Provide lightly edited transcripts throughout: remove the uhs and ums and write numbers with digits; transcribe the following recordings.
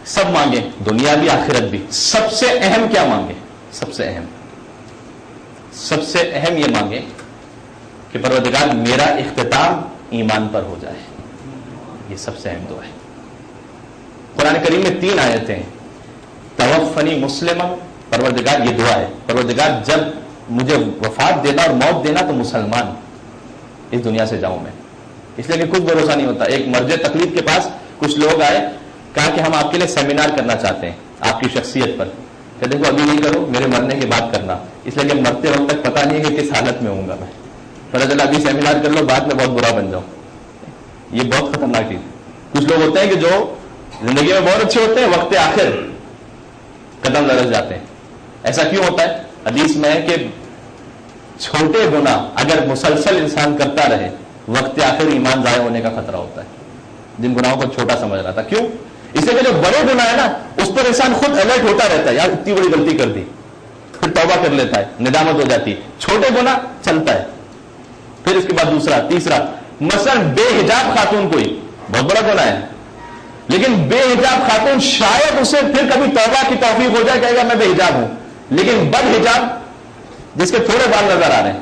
سب مانگے، دنیا بھی آخرت بھی، سب سے اہم کیا مانگے؟ سب سے اہم یہ مانگے کہ پروردگار میرا اختتام ایمان پر ہو جائے. یہ سب سے اہم دعا ہے. قرآن کریم میں 3 آیتیں ہیں. توفنی مسلما، پروردگار یہ دعا ہے، پروردگار جب مجھے وفات دینا اور موت دینا تو مسلمان اس دنیا سے جاؤں میں. اس لیے کہ کچھ بھروسہ نہیں ہوتا. ایک مرجع تقلید کے پاس کچھ لوگ آئے، کہا کہ ہم آپ کے لیے سیمینار کرنا چاہتے ہیں آپ کی شخصیت پر. کہ دیکھو ابھی نہیں کرو، میرے مرنے کے بعد کرنا، اس لیے کہ مرتے وقت تک پتہ نہیں ہے کہ کس حالت میں ہوں گا میں. پتہ چلا ابھی سیمینار کر لو، بعد میں بہت برا بن جاؤں. یہ بہت خطرناک چیز. کچھ لوگ ہوتے ہیں کہ جو زندگی میں بہت اچھے ہوتے ہیں، وقت آخر قدم لرز جاتے ہیں. ایسا کیوں ہوتا ہے؟ حدیث میں ہے کہ چھوٹے گناہ اگر مسلسل انسان کرتا رہے، وقت آخر ایمان ضائع ہونے کا خطرہ ہوتا ہے. جن گناہوں کو چھوٹا سمجھ رہا تھا. کیوں؟ اس لیے کہ جو بڑے گناہ ہے نا، اس پر انسان خود الرٹ ہوتا رہتا ہے، یار اتنی بڑی غلطی کر دی، پھر توبہ کر لیتا ہے، ندامت ہو جاتی. چھوٹے گناہ چلتا ہے، پھر اس کے بعد دوسرا تیسرا. مثلا بے حجاب خاتون کوئی بہت بڑا گناہ ہے، لیکن بے حجاب خاتون شاید اسے پھر کبھی توبہ کی توفیق ہو جائے، کہے گا میں بے حجاب ہوں. لیکن بد حجاب جس کے تھوڑے بال نظر آ رہے ہیں،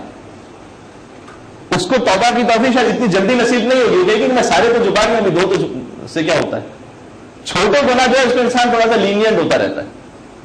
اس کو توبہ کی توفیق شاید اتنی جلدی نصیب نہیں ہوگی. لیکن میں سارے تو جھکا میں دو تو سے کیا ہوتا ہے؟ چھوٹے گناہ جو ہے اس کو انسان تھوڑا سا لینینٹ ہوتا رہتا ہے.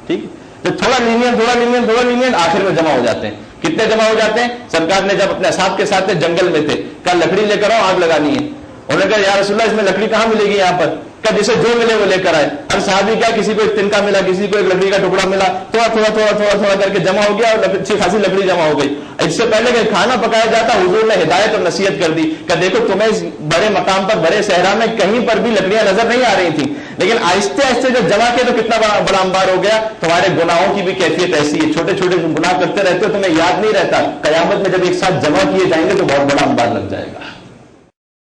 ٹھیک ہے، تو تھوڑا لینینٹ آخر میں جمع ہو جاتے ہیں. کتنے جمع ہو جاتے ہیں؟ سرکار نے جب اپنے اصحاب کے ساتھ جنگل میں تھے، کہا لکڑی لے کر آؤ، آگ لگانی ہے. انہوں نے کہا یا رسول اللہ اس میں لکڑی کہاں ملے گی یہاں پر؟ کہ جسے جو ملے وہ لے کر آئے. ہر صحابی کیا، کسی کو ایک تنکا ملا، کسی کو ایک لکڑی کا ٹکڑا ملا، تھوڑا کر کے جمع ہو گیا اور اچھی خاصی لکڑی جمع ہو گئی. اس سے پہلے کہ کھانا پکایا جاتا، حضور نے ہدایت اور نصیحت کر دی کہ دیکھو تمہیں اس بڑے مقام پر، بڑے صحرا میں کہیں پر بھی لکڑیاں نظر نہیں آ رہی تھیں، لیکن آہستہ آہستہ جب جمع کیا تو کتنا بڑا انبار ہو گیا. تمہارے گناہوں کی بھی کیفیت ایسی ہے، چھوٹے چھوٹے گناہ کرتے رہتے ہو، تمہیں یاد نہیں رہتا. قیامت میں جب ایک ساتھ جمع کیے جائیں گے تو بہت بڑا انبار لگ جائے گا.